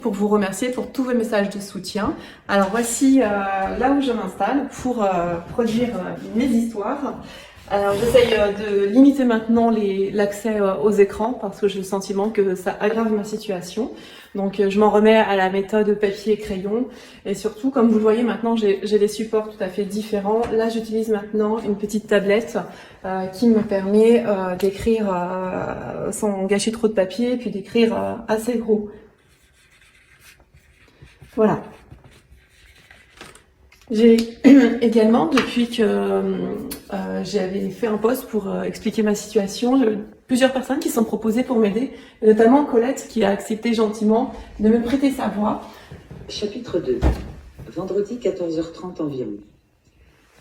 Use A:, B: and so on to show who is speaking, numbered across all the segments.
A: pour vous remercier pour tous vos messages de soutien. Alors voici là où je m'installe pour produire mes histoires. Alors j'essaye de limiter maintenant l'accès aux écrans parce que j'ai le sentiment que ça aggrave ma situation. Donc je m'en remets à la méthode papier et crayon et surtout comme vous le voyez maintenant j'ai des supports tout à fait différents. Là j'utilise maintenant une petite tablette qui me permet d'écrire sans gâcher trop de papier et puis d'écrire assez gros. Voilà. J'ai également, depuis que j'avais fait un post pour expliquer ma situation, plusieurs personnes qui sont proposées pour m'aider, notamment Colette qui a accepté gentiment de me prêter sa voix.
B: Chapitre 2. Vendredi 14h30 environ.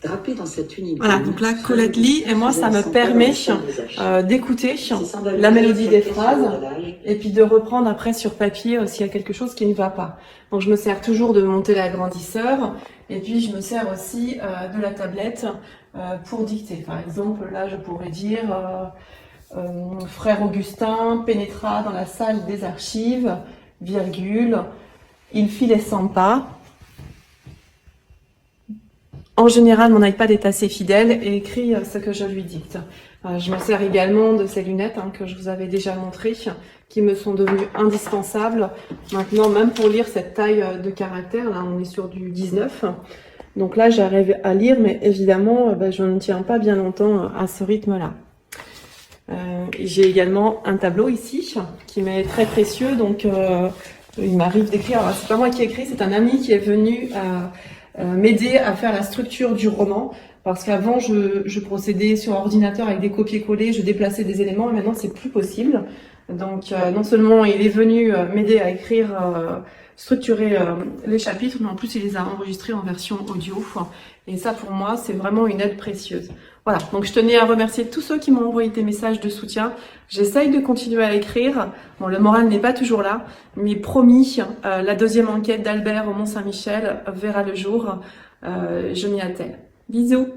B: Drapé dans cette unité.
A: Voilà, donc là Colette lit et moi ça me permet d'écouter la mélodie des phrases et puis de reprendre après sur papier s'il y a quelque chose qui ne va pas. Donc je me sers toujours de mon téléagrandisseur et puis je me sers aussi de la tablette pour dicter. Par exemple là je pourrais dire frère Augustin pénétra dans la salle des archives, virgule, il fit les 100 pas. En général, mon iPad est assez fidèle et écrit ce que je lui dicte. Je me sers également de ces lunettes que je vous avais déjà montrées, qui me sont devenues indispensables. Maintenant, même pour lire cette taille de caractère, là on est sur du 19. Donc là, j'arrive à lire, mais évidemment, je ne tiens pas bien longtemps à ce rythme-là. J'ai également un tableau ici, qui m'est très précieux. Donc, il m'arrive d'écrire. Alors, c'est pas moi qui écris, c'est un ami qui est venu m'aider à faire la structure du roman parce qu'avant je procédais sur ordinateur avec des copier-coller, je déplaçais des éléments et maintenant c'est plus possible. Donc non seulement il est venu m'aider à écrire, structurer les chapitres, mais en plus il les a enregistrés en version audio et ça pour moi c'est vraiment une aide précieuse. Voilà, donc je tenais à remercier tous ceux qui m'ont envoyé des messages de soutien. J'essaye de continuer à écrire. Bon, le moral n'est pas toujours là, mais promis, la deuxième enquête d'Albert au Mont-Saint-Michel verra le jour. Je m'y attelle. Bisous!